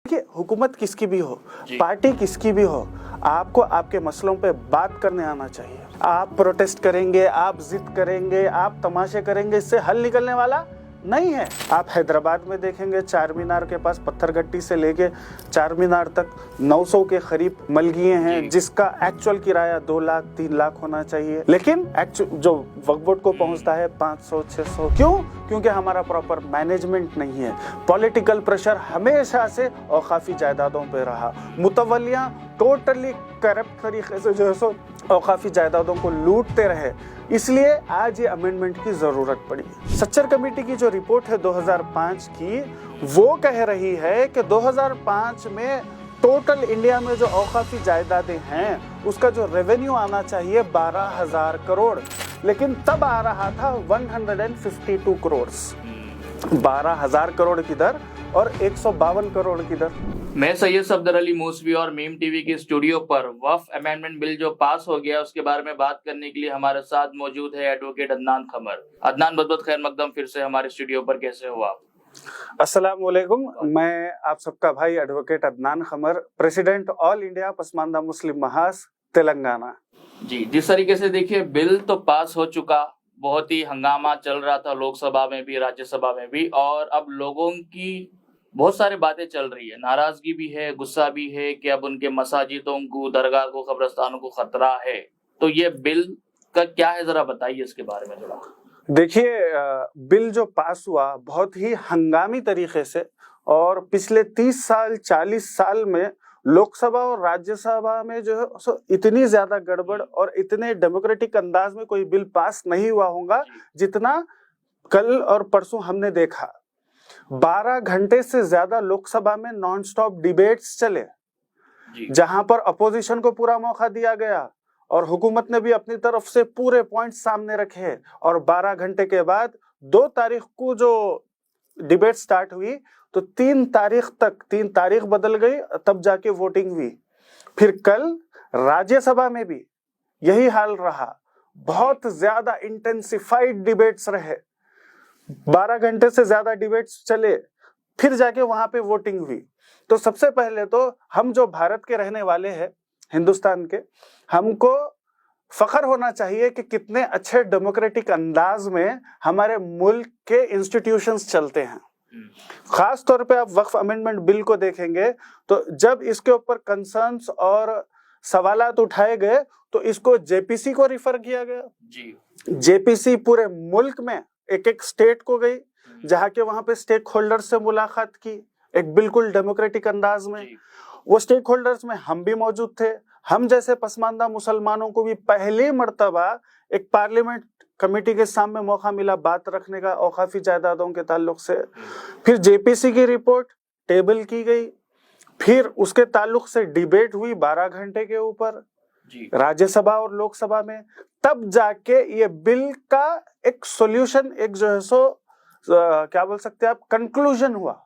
देखिए, हुकूमत किसकी भी हो, पार्टी किसकी भी हो, आपको आपके मसलों पे बात करने आना चाहिए। आप प्रोटेस्ट करेंगे, आप जिद करेंगे, आप तमाशे करेंगे, इससे हल निकलने वाला नहीं है। आप हैदराबाद में देखेंगे, चार मीनार के पास पत्थरगट्टी से लेके चार मीनार तक 900 के करीब मलगिए हैं, जिसका एक्चुअल किराया 2 लाख 3 लाख होना चाहिए, लेकिन जो वक्फ बोर्ड को पहुंचता है 500 600। क्यों? क्योंकि हमारा प्रॉपर मैनेजमेंट नहीं है। पॉलिटिकल प्रेशर हमेशा से औकाफी जायदादों पे रहा। मुतवल्लियां टोटली करप्ट तरीके से जो है औकाफी जायदादों को लूटते रहे, इसलिए आज ये अमेंडमेंट की जरूरत पड़ी। सच्चर कमेटी की जो रिपोर्ट है 2005 की, वो कह रही है कि 2005 में टोटल इंडिया में जो औकाफी जायदादें हैं उसका जो रेवेन्यू आना चाहिए 12,000 करोड़, लेकिन तब आ रहा था 152 करोड़। 12,000 करोड़ की दर और 152 करोड़ की दर। मैं सैयद सफदर अली मूसवी और मीम टीवी के स्टूडियो पर वक्फ अमेंडमेंट बिल जो पास हो गया उसके बारे में बात करने के लिए हमारे साथ मौजूद है एडवोकेट अदनान खमर। अदनान, बहुत बहुत खैर मकदम फिर से हमारे स्टूडियो पर। कैसे हो आप? अस्सलाम वालेकुम। मैं आप सबका भाई advocate Adnan Khamar, president all India Pasmanda Muslim Mahaz Telangana. जी, जिस तरीके से देखिए बिल तो पास हो चुका, बहुत ही हंगामा चल रहा था लोकसभा में भी राज्यसभा में भी, और अब लोगों की बहुत सारी बातें चल रही है, नाराजगी भी है, गुस्सा भी है कि अब उनके मसाजिदों को, दरगाह को, कब्रिस्तानों को खतरा है। तो ये बिल का क्या है, जरा बताइए इसके बारे में थोड़ा। देखिए, बिल जो पास हुआ बहुत ही हंगामी तरीके से, और पिछले 30 साल 40 साल में लोकसभा और राज्यसभा में जो है इतनी ज्यादा गड़बड़ और इतने डेमोक्रेटिक अंदाज में कोई बिल पास नहीं हुआ होगा जितना कल और परसों हमने देखा। 12 घंटे से ज्यादा लोकसभा में नॉन स्टॉप डिबेट्स चले, जहां पर अपोजिशन को पूरा मौका दिया गया और हुकूमत ने भी अपनी तरफ से पूरे पॉइंट्स सामने रखे। और 12 घंटे के बाद 2 तारीख को जो डिबेट स्टार्ट हुई तो 3 तारीख बदल गई, तब जाके वोटिंग हुई। फिर कल राज्यसभा में भी यही हाल रहा, बहुत ज्यादा इंटेंसिफाइड डिबेट्स रहे, 12 घंटे से ज्यादा डिबेट्स चले, फिर जाके वहां पे वोटिंग हुई। तो सबसे पहले तो हम जो भारत के रहने वाले हैं, हिंदुस्तान के, हमको फख्र होना चाहिए कि कितने अच्छे डेमोक्रेटिक अंदाज में हमारे मुल्क के इंस्टीट्यूशंस चलते हैं। खास तौर पे आप वक्फ अमेंडमेंट बिल को देखेंगे तो जब इसके ऊपर कंसर्न्स और सवालात उठाए गए तो इसको जेपीसी को रिफर किया गया। जेपीसी पूरे मुल्क में एक एक स्टेट को गई, जहाँ के वहां पे स्टेक होल्डर्स से मुलाकात की एक बिल्कुल डेमोक्रेटिक अंदाज में। वो स्टेक होल्डर्स में हम भी मौजूद थे। हम जैसे पसमानदा मुसलमानों को भी पहली मर्तबा एक पार्लियामेंट कमेटी के सामने मौका मिला बात रखने का औकाफी जायदादों के ताल्लुक से। फिर जेपीसी की रिपोर्ट टेबल की गई, फिर उसके ताल्लुक से डिबेट हुई 12 घंटे के ऊपर राज्यसभा और लोकसभा में। तब जाके ये बिल का एक सॉल्यूशन, एक जो है सो क्या बोल सकते हैं आप, कंक्लूजन हुआ।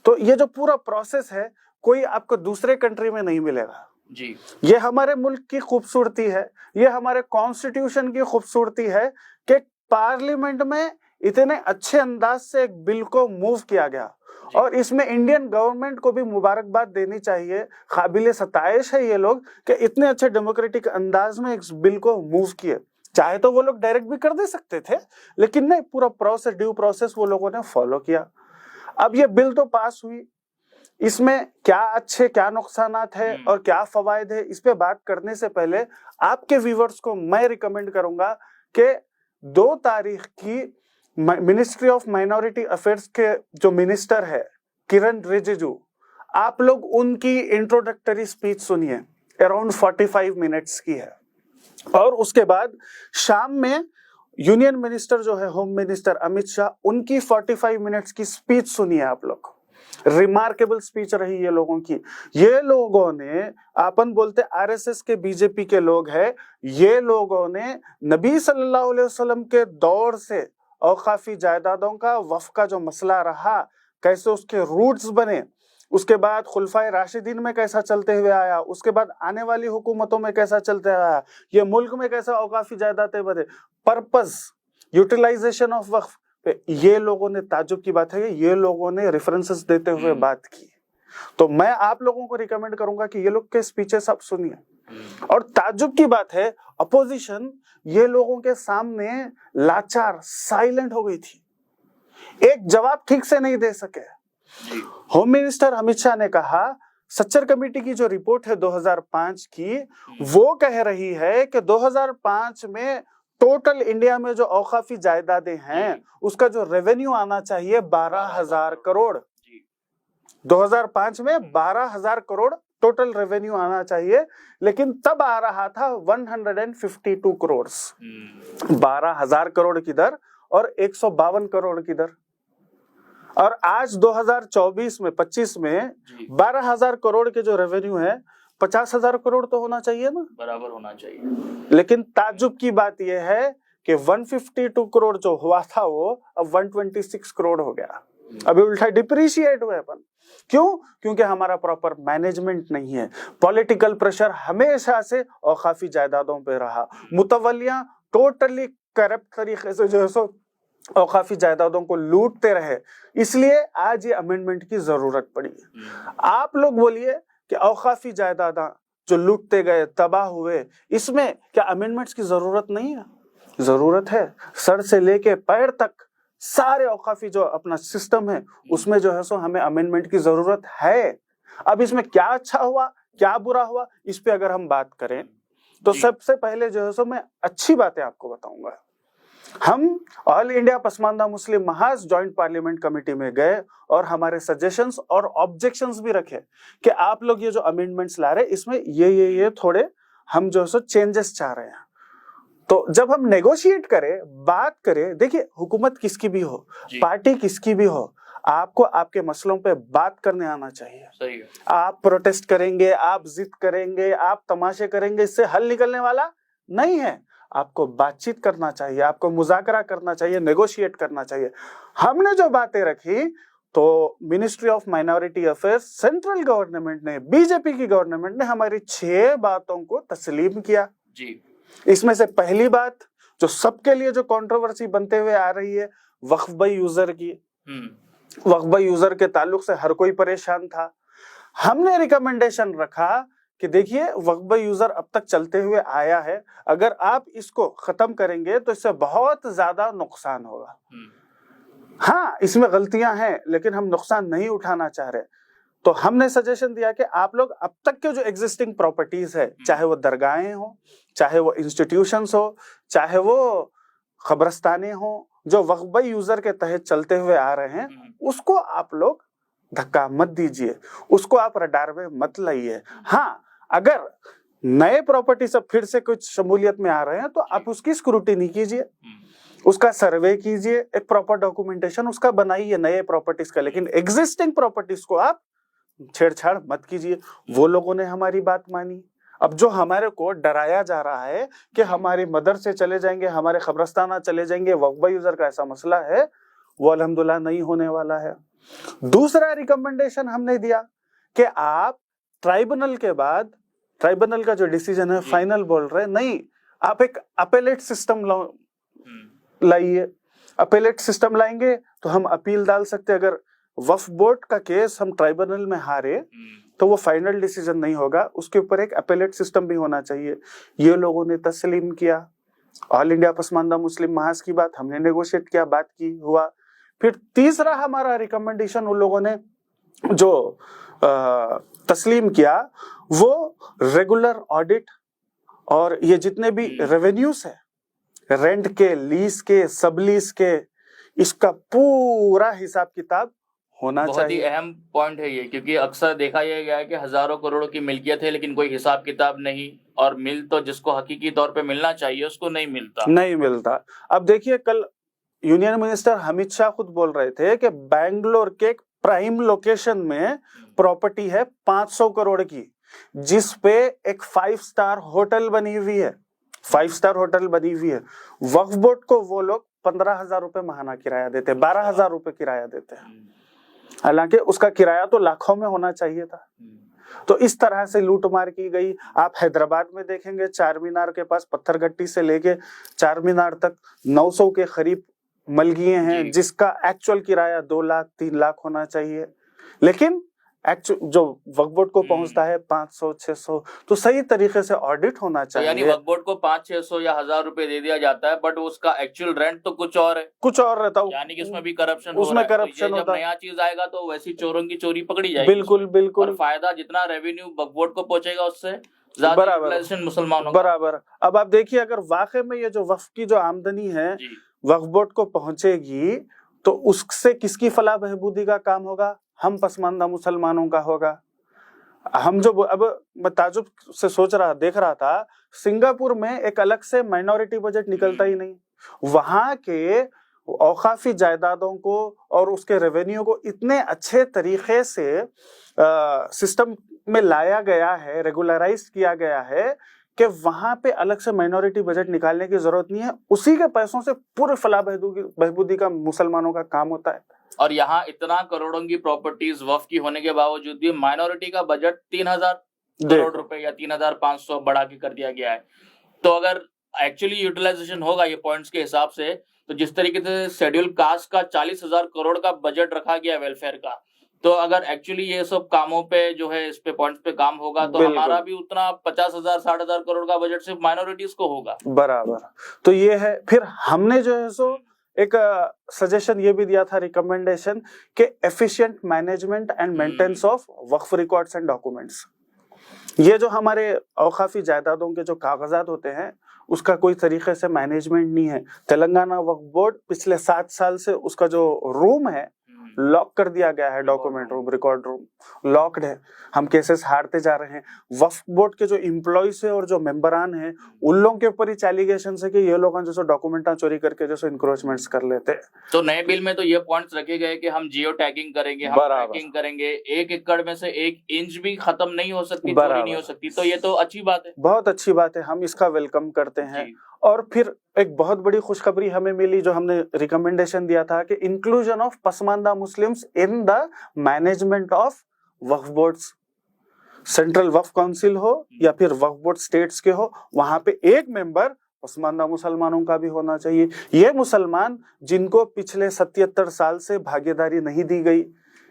तो ये जो पूरा प्रोसेस है कोई आपको दूसरे कंट्री में नहीं मिलेगा। ये हमारे मुल्क की खूबसूरती है, ये हमारे कॉन्स्टिट्यूशन की खूबसूरती है कि पार्लियामेंट में इतने अच्छे अंदाज से एक बिल को मूव किया गया। और इसमें इंडियन गवर्नमेंट को भी मुबारकबाद देनी चाहिए, काबिले सताइश है ये लोग कि इतने अच्छे डेमोक्रेटिक अंदाज में इस बिल को मूव किए। चाहे तो वो लोग डायरेक्ट भी कर दे सकते थे, लेकिन नहीं, पूरा प्रोसेस, ड्यू प्रोसेस वो लोगों ने फॉलो किया। अब ये बिल तो पास हुई, इसमें क्या अच्छे क्या नुकसानात है और क्या फवायद है, इस पे बात करने से पहले आपके व्यूवर्स को मैं रिकमेंड करूंगा कि 2 तारीख की मिनिस्ट्री ऑफ माइनॉरिटी अफेयर्स के जो मिनिस्टर है किरण रिजिजू, आप लोग उनकी इंट्रोडक्टरी स्पीच सुनिए, अराउंड 45 मिनट्स की है। और उसके बाद शाम में यूनियन मिनिस्टर जो है होम मिनिस्टर अमित शाह, उनकी 45 मिनट्स की स्पीच सुनिए आप लोग। रिमार्केबल स्पीच रही ये लोगों की। ये लोगों ने, अपन बोलते आरएसएस के बीजेपी के लोग हैं, ये लोगों ने नबी सल्लल्लाहु अलैहि वसल्लम के दौर से औकाफी जायदादों का, वफ़ का जो मसला रहा, कैसे उसके रूट्स बने, उसके बाद खुलफाए राशिदीन में कैसा चलते हुए आया, उसके बाद आने वाली हुकूमतों में कैसा चलते आया, ये मुल्क में कैसा औकाफी जायदादें बने, पर्पस, यूटिलाइजेशन ऑफ वक्फ, ये लोगों ने, ताजुब की बात है, ये लोगों ने रेफरेंसेस देते हुए बात की। तो मैं आप लोगों को रिकमेंड करूंगा कि ये लोग के स्पीचेस आप सुनिए। और ताज्जुब की बात है, अपोजिशन ये लोगों के सामने लाचार, साइलेंट हो गई थी, एक जवाब ठीक से नहीं दे सके। होम मिनिस्टर अमित शाह ने कहा, सच्चर कमेटी की जो रिपोर्ट है 2005 की, वो कह रही है कि 2005 में टोटल इंडिया में जो औकाफी जायदादें हैं उसका जो रेवेन्यू आना चाहिए 12,000 करोड़, 2005 में 12,000 करोड़ टोटल रेवेन्यू आना चाहिए, लेकिन तब आ रहा था 152 करोड़, 12,000 करोड़ की दर और 152 करोड़ की दर। और आज 2024 में 25 में 12,000 करोड़ के जो रेवेन्यू है 50,000 करोड़ तो होना चाहिए ना, बराबर होना चाहिए। लेकिन ताज्जुब की बात यह है कि 152 करोड़ जो हुआ था वो अब 126 करोड़ हो गया, अभी उल्टा डिप्रिशिएट हुए अपन। क्यों? क्योंकि हमारा प्रॉपर मैनेजमेंट नहीं है। पॉलिटिकल प्रेशर हमेशा से औकाफी जायदादों पे रहा, मुतवल्लियां टोटली करप्ट तरीके से जो है सो औकाफी जायदादों को लूटते रहे, इसलिए आज ये अमेंडमेंट की जरूरत पड़ी। आप लोग बोलिए कि औकाफी जायदादा जो लूटते गए, तबाह हुए, इसमें क्या अमेंडमेंट्स की जरूरत नहीं है? जरूरत है। सर से लेके पैर तक सारे औकाफी जो अपना सिस्टम है उसमें जो है सो हमें अमेंडमेंट की जरूरत है। अब इसमें क्या अच्छा हुआ, क्या बुरा हुआ, इस पे अगर हम बात करें तो सबसे पहले जो है सो मैं अच्छी बातें आपको बताऊंगा। हम all India Pasmanda Muslim महाज joint parliament committee में गए और हमारे सजेशंस और ऑब्जेक्शंस भी रखे कि आप लोग ये जो अमेंडमेंट्स ला रहे हैं इसमें ये थोड़े हम जो है सो चेंजेस चाह रहे हैं। तो जब हम नेगोशिएट करें, बात करें, देखिए हुकूमत किसकी भी हो, पार्टी किसकी भी हो, आपको आपके मसलों पे बात करने आना चाहिए। सही है। आप प्रोटेस्ट करेंगे, आप जिद करेंगे, आप तमाशे करेंगे, इससे हल निकलने वाला नहीं है। आपको बातचीत करना चाहिए, आपको मुज़ाकरा करना चाहिए, नेगोशिएट करना चाहिए। हमने जो बातें रखी तो ministry of minority affairs, central government ने, बीजेपी की गवर्नमेंट ने हमारी 6 बातों को तस्लीम किया जी। इसमें से पहली बात जो सबके लिए जो कंट्रोवर्सी बनते हुए आ रही है, वक्फ बाई यूजर की, वक्फ बाई यूजर के ताल्लुक से हर कोई परेशान था। हमने रिकमेंडेशन रखा कि देखिए वक्फ बाई यूजर अब तक चलते हुए आया है, अगर आप इसको खत्म करेंगे तो इससे बहुत ज्यादा नुकसान होगा। हाँ, इसमें गलतियां हैं लेकिन हम नुकसान नहीं उठाना चाह रहे। तो हमने सजेशन दिया कि आप लोग अब तक के जो एग्जिस्टिंग प्रॉपर्टीज है, चाहे वो दरगाहें हो, चाहे वो इंस्टीट्यूशंस हो, चाहे वो खबरस्ताने हो, जो वक्फ बाई यूजर के तहत चलते हुए आ रहे हैं, उसको आप लोग धक्का मत दीजिए, उसको आप रडार में मत लाइए। हाँ, अगर नए प्रॉपर्टी सब फिर से कुछ शमूलियत में आ रहे हैं तो आप उसकी स्क्रूटिनी कीजिए, उसका सर्वे कीजिए, एक प्रॉपर डॉक्यूमेंटेशन उसका बनाइए नए प्रॉपर्टीज का, लेकिन एग्जिस्टिंग प्रॉपर्टीज को आप छेड़छाड़ मत कीजिए। वो लोगों ने हमारी बात मानी। अब जो हमारे को डराया जा रहा है कि हमारी मदर से चले जाएंगे, हमारे खबरस्ताना चले जाएंगे, वक्फ बाई यूजर का ऐसा मसला है, वो अल्हम्दुलिल्लाह नहीं होने वाला है। दूसरा रिकमेंडेशन हमने दिया कि आप ट्राइब्यूनल के बाद, ट्राइब्यूनल का जो डिसीजन है फाइनल बोल रहे नहीं, आप एक अपेलेट सिस्टम लाइए। अपेलेट सिस्टम लाएंगे तो हम अपील डाल सकते हैं। अगर वक्फ बोर्ड का केस हम ट्राइब्यूनल में हारे तो वो फाइनल डिसीजन नहीं होगा, उसके ऊपर एक अपेलेट सिस्टम भी होना चाहिए। ये लोगों ने तस्लीम किया। ऑल इंडिया पसमानदा मुस्लिम महाज की बात हमने नेगोशिएट किया, बात की, हुआ। फिर तीसरा हमारा रिकमेंडेशन उन लोगों ने जो तस्लीम किया वो रेगुलर ऑडिट और ये जितने भी रेवेन्यूज है, रेंट के, लीज के, सब लीज के, इसका पूरा हिसाब किताब होना चाहिए। बहुत ही अहम पॉइंट है ये, क्योंकि अक्सर देखा यह गया है कि हजारों करोड़ों की मिल्कियत है लेकिन कोई हिसाब किताब नहीं, और मिल तो जिसको हकीकी तौर पे मिलना चाहिए उसको नहीं मिलता। अब देखिए, कल यूनियन मिनिस्टर अमित शाह खुद बोल रहे थे कि बैंगलोर के एक प्राइम लोकेशन में प्रॉपर्टी है 500 करोड़ की, जिस पे एक 5 स्टार होटल बनी हुई है, 5 स्टार होटल बनी हुई है। वक्फ बोर्ड को वो लोग 15,000 रुपए महाना किराया देते, 12,000 रुपए किराया देते हैं, हालांकि उसका किराया तो लाखों में होना चाहिए था। तो इस तरह से लूटमार की गई। आप हैदराबाद में देखेंगे, चार मीनार के पास पत्थरगट्टी से लेके चार मीनार तक 900 के करीब मलगिए हैं, जिसका एक्चुअल किराया 2 लाख 3 लाख होना चाहिए। लेकिन जो वक्फ बोर्ड को पहुंचता है 500 600, तो सही तरीके से ऑडिट होना तो यानी चाहिए। वक्फ बोर्ड को 500-600 या 1000 रुपए दे दिया जाता है, बट उसका एक्चुअल रेंट तो कुछ और है, कुछ और रहता है, यानी कि उसमें भी करप्शन हो उसमें रहा है। तो करप्शन ये जब होता है। नया चीज आएगा तो वैसी चोरों की चोरी पकड़ी जाएगी बिल्कुल उसमें। और बिल्कुल फायदा जितना रेवेन्यू वक्फ बोर्ड को पहुंचेगा उससे ज्यादा बराबर यूटिलाइजेशन मुसलमानों का। बराबर। अब आप देखिए, अगर वाकई में ये जो वक्फ की जो आमदनी है जी वक्फ बोर्ड को पहुंचेगी, तो उससे किसकी फलाह बहबूदी का काम होगा? हम पसमानदा मुसलमानों का होगा। हम जो अब मैं ताजुब से सोच रहा देख रहा था, सिंगापुर में एक अलग से माइनॉरिटी बजट निकलता ही नहीं। वहां के औकाफी जायदादों को और उसके रेवेन्यू को इतने अच्छे तरीके से सिस्टम में लाया गया है, रेगुलराइज किया गया है कि वहां पे अलग से माइनॉरिटी बजट निकालने की जरूरत नहीं है। उसी के पैसों से पूरे फलाह बहबूदी का मुसलमानों का काम होता है। और यहाँ इतना करोड़ों की प्रॉपर्टीज वक्फ की होने के बावजूद भी माइनॉरिटी का बजट 3000 करोड़ रुपए या 3500 बढ़ा के कर दिया गया है। तो अगर एक्चुअली यूटिलाइजेशन होगा ये पॉइंट्स के हिसाब से, तो जिस तरीके से शेड्यूल कास्ट का 40,000 करोड़ का बजट रखा गया वेलफेयर का, तो अगर एक्चुअली ये सब कामों पे जो है इस पे पॉइंट्स पे काम होगा तो बिल्कुल। हमारा भी उतना 50,000 60,000 करोड़ का बजट सिर्फ माइनॉरिटीज को होगा। बराबर। तो ये है। फिर हमने जो है सो एक सजेशन ये भी दिया था, रिकमेंडेशन, कि efficient management and maintenance of Waqf records and documents. ये जो हमारे औकाफी जायदादों के जो कागजात होते हैं उसका कोई तरीके से मैनेजमेंट नहीं है। तेलंगाना वक्फ बोर्ड पिछले 7 साल से उसका जो रूम है लॉक कर दिया गया है, document room, record room locked है। हम केसेस हारते जा रहे हैं। वक्फ बोर्ड के जो एम्प्लॉइज है और जो मेंबरान है उन लोगों के ऊपर ही एलिगेशन है कि ये लोग जैसे डॉक्यूमेंटा चोरी करके जैसे इंक्रोचमेंट्स कर लेते हैं। तो नए बिल में तो ये पॉइंट्स रखे गए कि हम जियो टैगिंग करेंगे, हम ट्रैकिंग करेंगे, 1 एकड़ में से 1 इंच भी खत्म नहीं हो सकती, चोरी नहीं हो सकती। तो ये तो अच्छी बात है, बहुत अच्छी बात है, हम इसका वेलकम करते हैं। और फिर एक बहुत बड़ी खुशखबरी हमें मिली जो हमने रिकमेंडेशन दिया था कि inclusion of Pasmanda Muslims in the management of Waqf boards. Central Waqf council हो या फिर वक्फ बोर्ड स्टेट्स के हो, वहां पे एक मेंबर पसमानदा मुसलमानों का भी होना चाहिए। ये मुसलमान जिनको पिछले 77 साल से भागीदारी नहीं दी गई,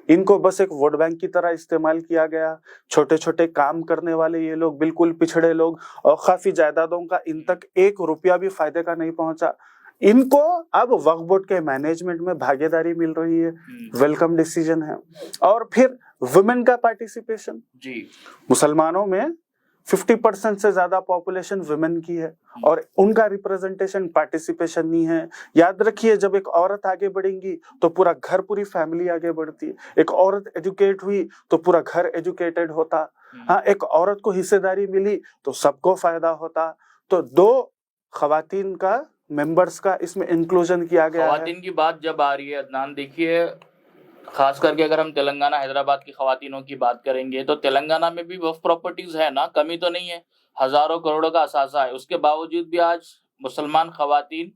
इनको बस एक वोट बैंक की तरह इस्तेमाल किया गया, छोटे छोटे काम करने वाले ये लोग, बिल्कुल पिछड़े लोग, और काफी जायदादों का इन तक 1 रुपया भी फायदे का नहीं पहुंचा, इनको अब वक्फ बोर्ड के मैनेजमेंट में भागीदारी मिल रही है। वेलकम डिसीजन है। और फिर वुमेन का पार्टिसिपेशन जी, मुसलमानों में 50% से ज्यादा पॉपुलेशन वुमेन की है और उनका रिप्रेजेंटेशन, पार्टिसिपेशन नहीं है। याद रखिए, जब एक औरत आगे बढ़ेगी तो पूरा घर, पूरी फैमिली आगे बढ़ती है। एक औरत एजुकेट हुई तो पूरा घर एजुकेटेड होता। हाँ, एक औरत को हिस्सेदारी मिली तो सबको फायदा होता। तो 2 खवातीन का, मेंबर्स का इसमें इंक्लूजन किया गया है। खवातीन की बात जब आ रही है अदनान, देखिए खास करके अगर हम तेलंगाना हैदराबाद की खवातीनों की बात करेंगे तो तेलंगाना में भी वक्फ प्रॉपर्टीज है ना, कमी तो नहीं है, हजारों करोड़ों का असासा है। उसके बावजूद भी आज मुसलमान खवातीन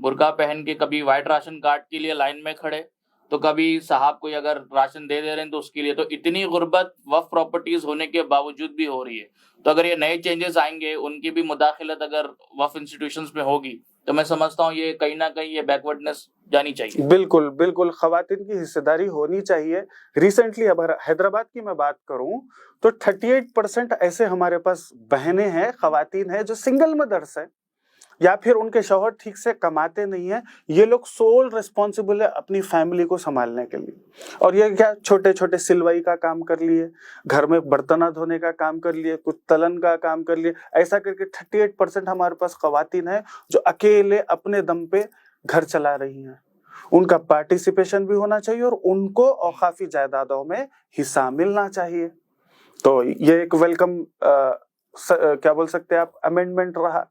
बुर्का पहन के कभी व्हाइट राशन कार्ड के लिए लाइन में खड़े, तो कभी साहब कोई अगर राशन दे रहे हैं तो उसके लिए। तो इतनी गुर्बत वक्फ प्रॉपर्टीज होने के बावजूद भी हो रही है। तो अगर ये नए चेंजेस आएंगे, उनकी भी मुदाखलत अगर वक्फ इंस्टीट्यूशंस में होगी, तो मैं समझता हूँ ये कहीं ना कहीं ये बैकवर्डनेस जानी चाहिए। बिल्कुल बिल्कुल, खवातीन की हिस्सेदारी होनी चाहिए। रिसेंटली अगर हैदराबाद की मैं बात करूं तो 38% ऐसे हमारे पास बहनें हैं, खवातीन हैं जो सिंगल मदर्स हैं या फिर उनके शौहर ठीक से कमाते नहीं है। ये लोग सोल रिस्पॉन्सिबल है अपनी फैमिली को संभालने के लिए। और ये क्या, छोटे छोटे सिलवाई का काम कर लिए, घर में बर्तन धोने का काम कर लिए, कुछ तलन का काम कर लिए, ऐसा करके 38% हमारे पास खवातीन है जो अकेले अपने दम पे घर चला रही हैं। उनका पार्टिसिपेशन भी होना चाहिए और उनको औकाफी जायदादों में हिस्सा मिलना चाहिए। तो ये एक वेलकम क्या बोल सकते हैं आप, अमेंडमेंट रहा।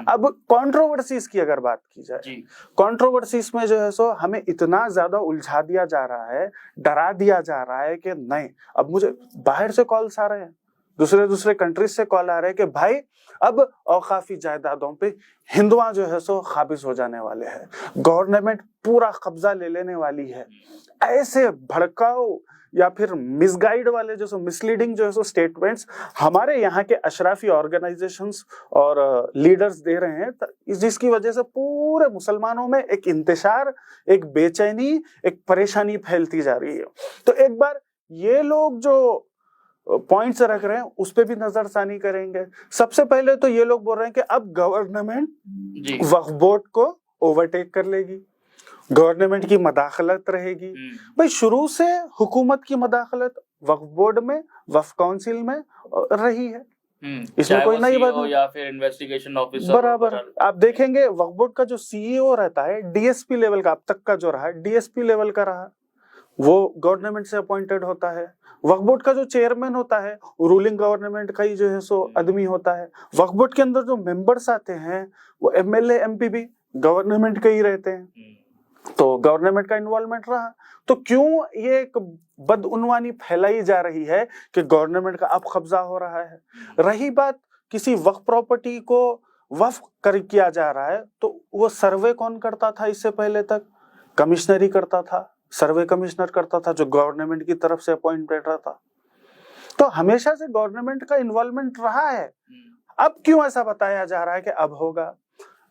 अब कंट्रोवर्सीज की अगर बात की जाए, कंट्रोवर्सीज में जो है सो हमें इतना ज्यादा उलझा दिया जा रहा है, डरा दिया जा रहा है कि नहीं, अब मुझे बाहर से कॉल्स आ रहे हैं, दूसरे कंट्रीज से कॉल आ रहे हैं कि भाई अब औकाफी जायदादों पे हिंदुआ जो है सो काबिज हो जाने वाले हैं, गवर्नमेंट पूरा कब्जा ले लेने वाली है। ऐसे भड़काऊ या फिर मिसगाइड वाले जो सो मिसलीडिंग जो है सो स्टेटमेंट्स हमारे यहाँ के अशराफी ऑर्गेनाइजेशंस और लीडर्स दे रहे हैं, जिसकी वजह से पूरे मुसलमानों में एक इंतशार, एक बेचैनी, एक परेशानी फैलती जा रही है। तो एक बार ये लोग जो पॉइंट्स रख रहे हैं उस पे भी नजरसानी करेंगे। सबसे पहले तो ये लोग बोल रहे हैं कि अब गवर्नमेंट जी वक्फ बोर्ड को ओवरटेक कर लेगी, गवर्नमेंट की मदाखलत रहेगी। भाई शुरू से हुकूमत की मदाखलत वक्फ बोर्ड में, वक्फ काउंसिल में रही है, इसमें कोई नई बात नहीं। या फिर इन्वेस्टिगेशन ऑफिसर बराबर आप देखेंगे वक्फ बोर्ड का जो सीईओ रहता है डीएसपी लेवल का, अब तक का जो रहा डीएसपी लेवल का रहा, वो गवर्नमेंट से अपॉइंटेड होता है। वक्फ बोर्ड का जो चेयरमैन होता है रूलिंग गवर्नमेंट का ही जो है सो आदमी होता है। वक्फ बोर्ड के अंदर जो मेंबर्स आते हैं वो एमएलए एमपी भी गवर्नमेंट के ही रहते हैं, तो गवर्नमेंट का इन्वॉल्वमेंट रहा। तो क्यों ये एक बदउनवानी फैलाई जा रही है कि गवर्नमेंट का अब कब्जा हो रहा है। रही बात किसी वक्फ प्रॉपर्टी को वक्फ कर किया जा रहा है, तो वो सर्वे कौन करता था इससे पहले तक? कमिश्नरी करता था, सर्वे कमिश्नर करता था जो गवर्नमेंट की तरफ से अपॉइंटेड रहा था। तो हमेशा से गवर्नमेंट का इन्वॉल्वमेंट रहा है। अब क्यों ऐसा बताया जा रहा है कि अब होगा?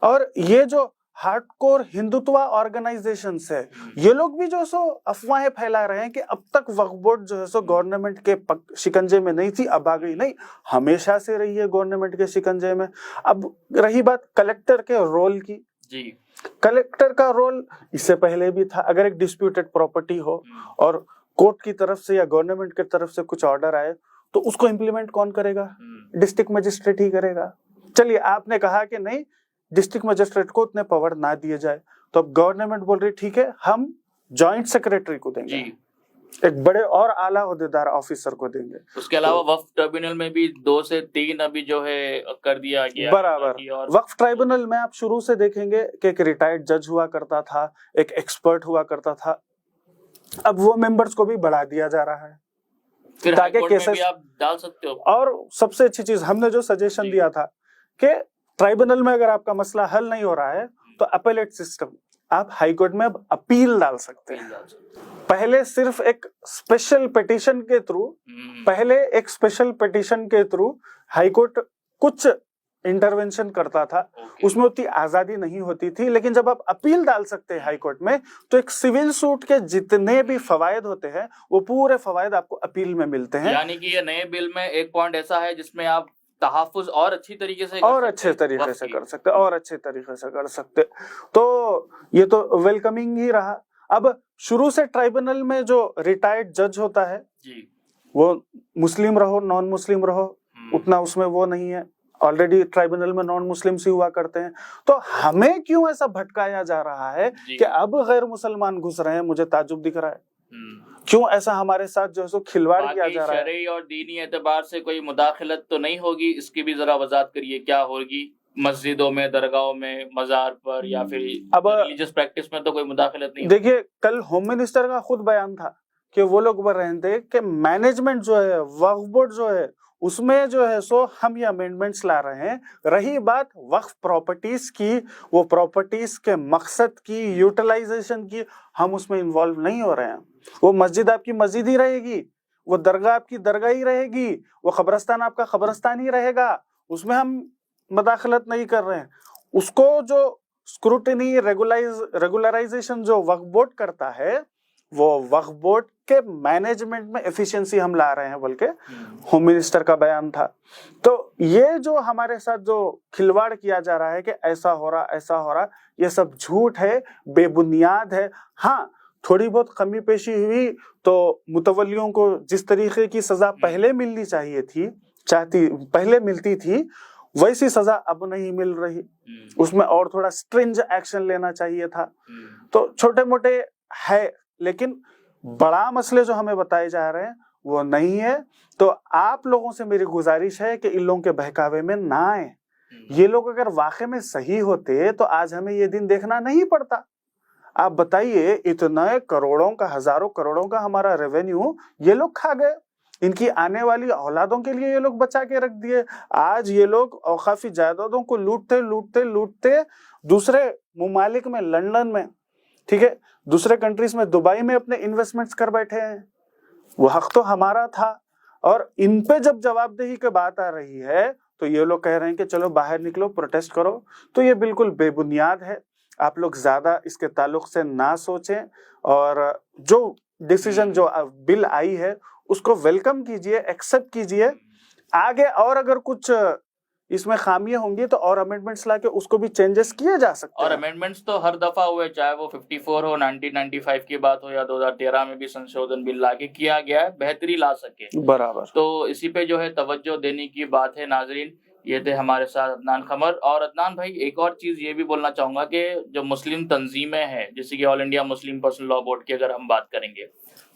और ये जो हार्डकोर हिंदुत्व ऑर्गेनाइजेशन है, ये लोग भी जो सो अफवाहें फैला रहे हैं कि अब तक वक्फ बोर्ड जो है सो गवर्नमेंट के शिकंजे में नहीं थी, अब आ गई। नहीं, हमेशा से रही है गवर्नमेंट के शिकंजे में। अब रही बात कलेक्टर के रोल की, जी कलेक्टर का रोल इससे पहले भी था। अगर एक डिस्प्यूटेड प्रॉपर्टी हो और कोर्ट की तरफ से या गवर्नमेंट की तरफ से कुछ ऑर्डर आए, तो उसको इम्प्लीमेंट कौन करेगा? डिस्ट्रिक्ट मजिस्ट्रेट ही करेगा। चलिए आपने कहा कि नहीं, डिस्ट्रिक्ट मजिस्ट्रेट को उतने पावर ना दिए जाए, तो अब गवर्नमेंट बोल रही ठीक है हम जॉइंट सेक्रेटरी को देंगे, एक बड़े और आला ओहदेदार ऑफिसर को देंगे। उसके अलावा वक्फ ट्रिब्यूनल में भी 2 से 3 अभी जो है कर दिया गया। बराबर वक्फ ट्राइब्यूनल में आप शुरू से देखेंगे कि एक रिटायर्ड जज हुआ करता था, एक एक्सपर्ट हुआ करता था, अब वो मेंबर्स को भी बढ़ा दिया जा रहा है फिर ताकि केसेस में भी आप डाल सकते हो। और सबसे अच्छी चीज हमने जो सजेशन दिया था कि ट्राइब्यूनल में अगर आपका मसला हल नहीं हो रहा है तो अपीलेट सिस्टम, आप हाई कोर्ट में अब अपील डाल सकते हैं। पहले सिर्फ एक स्पेशल पिटीशन के थ्रू हाई कोर्ट कुछ इंटरवेंशन करता था, उसमें उतनी आजादी नहीं होती थी। लेकिन जब आप अपील डाल सकते हैं हाई कोर्ट में, तो एक सिविल सूट के जितने भी फवायद होते हैं वो पूरे फवायद आपको अपील में मिलते हैं। यानी कि ये नए बिल में एक पॉइंट ऐसा है जिसमें आप तहफ़्फ़ुज़ और अच्छी तरीके से और अच्छे तरीके से कर सकते और अच्छे तरीके से कर सकते। तो ये तो वेलकमिंग ही रहा। अब शुरू से ट्राइब्यूनल में जो रिटायर्ड जज होता है जी, वो मुस्लिम रहो नॉन मुस्लिम रहो, उतना उसमें वो नहीं है। ऑलरेडी ट्राइब्यूनल में नॉन मुस्लिम्स ही हुआ करते हैं। तो हमें क्यों ऐसा भटकाया जा रहा है कि अब गैर मुसलमान घुस रहे हैं? मुझे ताज्जुब दिख रहा है क्यों ऐसा हमारे साथ जो है सो खिलवाड़ किया जा रहा है। शरई और दीनी एतबार से कोई मुदाखलत तो नहीं होगी, इसकी भी जरा वजाहत करिए, क्या होगी? मस्जिदों में, दरगाहों में, मजार पर या फिर रिलीजियस प्रैक्टिस में तो कोई मुदाखलत नहीं। देखिए कल होम मिनिस्टर का खुद बयान था कि वो लोग बोल रहे थे कि मैनेजमेंट जो है, वक्फ बोर्ड जो है, उसमें जो है सो हम ये अमेंडमेंट्स ला रहे हैं। रही बात वक्फ प्रॉपर्टीज की, वो प्रॉपर्टीज के मकसद की, यूटिलाइजेशन की, हम उसमें इन्वॉल्व नहीं हो रहे हैं। वो मस्जिद आपकी मस्जिद ही रहेगी, वो दरगाह आपकी दरगाह ही रहेगी, वो कब्रस्तान आपका कब्रस्तान ही रहेगा, उसमें हम मदाखलत नहीं कर रहे हैं। उसको जो स्क्रूटिनी रेगुलराइजेशन जो वक्फ बोर्ड करता है, वो वक्फ बोर्ड के मैनेजमेंट में एफिशिएंसी हम ला रहे हैं, बल्कि होम मिनिस्टर का बयान था। तो ये जो हमारे साथ जो खिलवाड़ किया जा रहा है कि ऐसा हो रहा ऐसा हो रहा, ये सब झूठ है, बेबुनियाद है। हाँ, थोड़ी बहुत कमी पेशी हुई तो मुतवल्लियों को जिस तरीके की सजा पहले मिलनी चाहिए थी, पहले मिलती थी, वैसी सजा अब नहीं मिल रही। उसमें और थोड़ा स्ट्रिंज एक्शन लेना चाहिए था। तो छोटे मोटे है, लेकिन बड़ा मसले जो हमें बताए जा रहे हैं वो नहीं है। तो आप लोगों से मेरी गुजारिश है कि इन लोगों के बहकावे में ना आए। ये लोग अगर वाकई में सही होते तो आज हमें ये दिन देखना नहीं पड़ता। आप बताइए, इतने करोड़ों का, हजारों करोड़ों का हमारा रेवेन्यू ये लोग खा गए, इनकी आने वाली औलादों के लिए ये लोग बचा के रख दिए। आज ये लोग औकाफी जायदादों को लूटते लूटते लूटते दूसरे मुमालिक में, लंदन में, ठीक है, दूसरे कंट्रीज में, दुबई में अपने इन्वेस्टमेंट्स कर बैठे हैं। वो हक तो हमारा था। और इन पे जब जवाबदेही की बात आ रही है तो ये लोग कह रहे हैं कि चलो बाहर निकलो, प्रोटेस्ट करो। तो ये बिल्कुल बेबुनियाद है। आप लोग ज्यादा इसके ताल्लुक से ना सोचें। और जो डिसीजन जो बिल आई है उसको वेलकम कीजिए, एक्सेप्ट कीजिए। आगे और अगर कुछ इसमें खामियां होंगी तो और अमेंडमेंट्स लाके उसको भी चेंजेस किए जा सकते और हैं। अमेंडमेंट्स तो हर दफा हुए, चाहे वो 54 हो, 1995 की बात हो या 2013 में भी संशोधन बिल लाके किया गया है, बेहतरी ला सके। बराबर। तो इसी पे जो है तवज्जो देने की बात है। नाजरीन, ये थे हमारे साथ अदनान खमर। और अदनान भाई, एक और चीज ये भी बोलना चाहूंगा कि जो मुस्लिम तंजीमें हैं, जैसे कि all India Muslim personal law board की अगर हम बात करेंगे,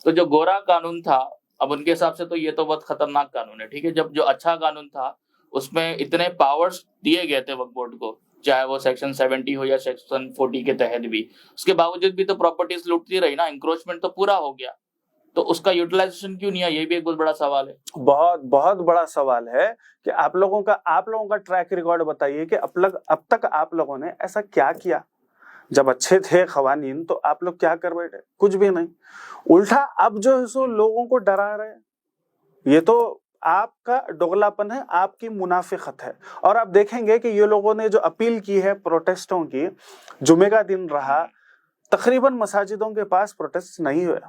तो जो गोरा कानून था, अब उनके हिसाब से तो ये तो बहुत खतरनाक कानून है, ठीक है। जब जो अच्छा कानून था उसमें इतने पावर्स दिए गए थे वक्फ बोर्ड को, चाहे वो सेक्शन 70 हो या सेक्शन 40 के तहत भी, उसके बावजूद भी तो प्रॉपर्टीज लूटती रही ना, इंक्रोचमेंट तो पूरा हो गया, तो उसका यूटिलाइजेशन क्यों नहीं है, ये भी एक बहुत बड़ा सवाल है। बहुत बहुत बड़ा सवाल है कि आप लोगों का ट्रैक रिकॉर्ड बताइए कि अब तक आप लोगों ने ऐसा क्या किया। जब अच्छे थे खवानीन तो आप लोग क्या कर बैठे? कुछ भी नहीं। उल्टा अब जो है सो लोगों को डरा रहे हैं। ये तो आपका दोगलापन है, आपकी मुनाफिकत है। और आप देखेंगे कि ये लोगों ने जो अपील की है प्रोटेस्टों की, जुमे का दिन रहा, तकरीबन मसाजिदों के पास प्रोटेस्ट नहीं हुए।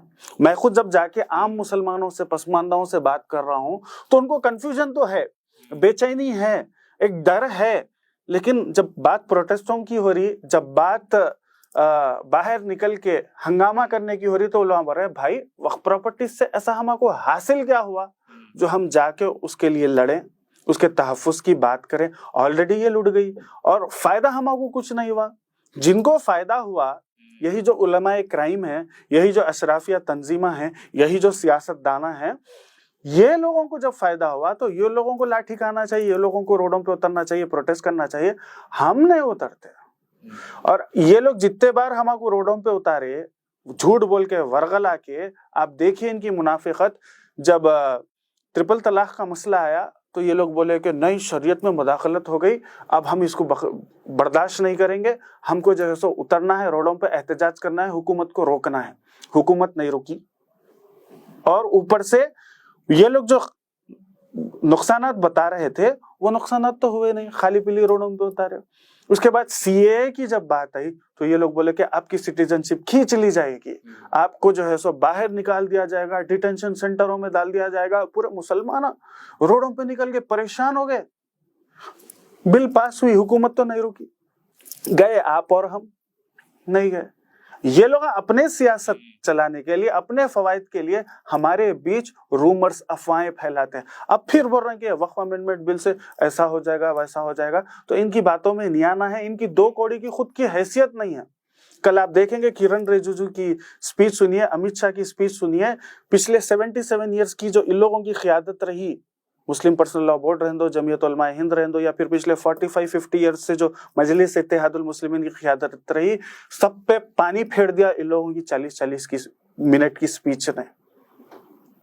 मैं खुद जब जाके आम मुसलमानों से, पसमानदाओं से बात कर रहा हूँ तो उनको कंफ्यूजन तो है, बेचैनी है, एक डर है, लेकिन जब बात प्रोटेस्टों की हो रही, जब बात बाहर निकल के हंगामा करने की हो रही, तो लोग बोल रहे हैं भाई वक्फ प्रॉपर्टी से ऐसा हमको हासिल क्या हुआ जो हम जाके उसके लिए लड़ें, उसके तहफ़्फ़ुज़ की बात करें। ऑलरेडी ये लुट गई और फायदा हमको कुछ नहीं हुआ। जिनको फायदा हुआ यही जो उलमाए क्राइम है, यही जो अशराफिया तंजीमा है, यही जो सियासतदाना है, ये लोगों को जब फायदा हुआ तो ये लोगों को लाठी खाना चाहिए, ये लोगों को रोडों पे उतरना चाहिए, प्रोटेस्ट करना चाहिए। हम नहीं उतरते। और ये लोग जितने बार हमको रोडों पे उतारे, झूठ बोल के, वरगला के, आप देखिए इनकी मुनाफिकत। जब ट्रिपल तलाक का मसला आया तो ये लोग बोले कि नई शरीयत में मुदाखलत हो गई, अब हम इसको बर्दाश्त नहीं करेंगे, हमको जो है सो उतरना है, रोडों पे एहतजाज करना है, हुकूमत को रोकना है। हुकूमत नहीं रुकी और ऊपर से ये लोग जो नुकसानात बता रहे थे वो नुकसानात तो हुए नहीं, खाली पीली रोडों पे उतारे। उसके बाद सीए की जब बात आई तो ये लोग बोले कि आपकी सिटीजनशिप खींच ली जाएगी, आपको जो है सो बाहर निकाल दिया जाएगा, डिटेंशन सेंटरों में डाल दिया जाएगा। पूरे मुसलमान रोडों पे निकल के परेशान हो गए। बिल पास हुई, हुकूमत तो नहीं रुकी, गए आप और हम नहीं गए। ये लोग अपने सियासत चलाने के लिए, अपने फवायद के लिए हमारे बीच रूमर्स, अफवाहें फैलाते हैं। अब फिर बोल रहे हैं कि वक्फ अमेंडमेंट बिल से ऐसा हो जाएगा, वैसा हो जाएगा। तो इनकी बातों में नहीं आना है, इनकी दो कौड़ी की खुद की हैसियत नहीं है। कल आप देखेंगे किरण रिजिजू की स्पीच सुनिए, अमित शाह की स्पीच सुनिए। पिछले 77 ईयर्स की जो इन लोगों की क़ियादत रही, मुस्लिम पर्सनल लॉ बोर्ड रहने दो, जमीयत उलमाए हिंद रहने दो, या फिर पिछले 45-50 ईयर्स से जो मजलिस इत्तेहादुल मुस्लिमीन की क़ियादत रही, सब पे पानी फेर दिया इन लोगों की 40-40 मिनट की स्पीच ने।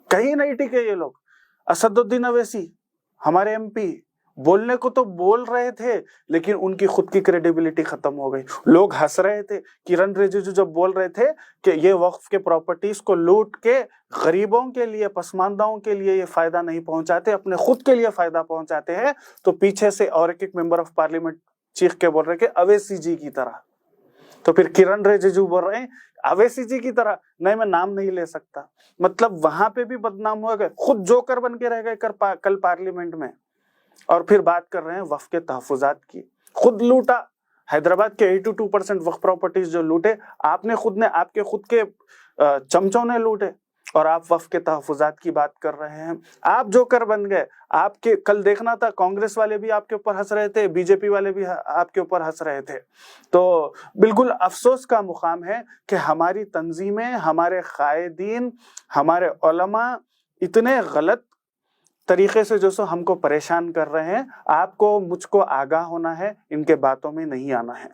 कहीं नहीं टिके ये लोग। असदुद्दीन अवैसी हमारे एमपी बोलने को तो बोल रहे थे, लेकिन उनकी खुद की क्रेडिबिलिटी खत्म हो गई। लोग हंस रहे थे। किरण रिजिजू जब बोल रहे थे कि ये वक्फ के प्रॉपर्टीज को लूट के गरीबों के लिए, पसमानदाओं के लिए ये फायदा नहीं पहुंचाते, अपने खुद के लिए फायदा पहुंचाते हैं, तो पीछे से और एक मेंबर ऑफ पार्लियामेंट चीख के बोल रहे कि अवैसी जी की तरह। तो फिर किरण रिजिजू बोल रहे हैं अवैसी जी की तरह। नहीं, मैं नाम नहीं ले सकता। मतलब वहां पे भी बदनाम हो गए, खुद जोकर बन के रह गए कल पार्लियामेंट में। और फिर बात कर रहे हैं वक्फ के तहफ़्फ़ुज़ात की। खुद लूटा हैदराबाद के 82% वक्फ प्रॉपर्टीज जो लूटे आपने, खुद ने, आपके खुद के चमचों ने लूटे, और आप वक्फ के तहफ़्फ़ुज़ात की बात कर रहे हैं। आप जोकर बन गए। आपके कल देखना था, कांग्रेस वाले भी आपके ऊपर हंस रहे थे, बीजेपी वाले भी आपके ऊपर हंस रहे थे। तो बिल्कुल अफसोस का मुकाम है कि हमारी तंजीमें, हमारे कायदीन, हमारे उलमा इतने गलत तरीके से जो सो हमको परेशान कर रहे हैं। आपको, मुझको आगाह होना है, इनके बातों में नहीं आना है।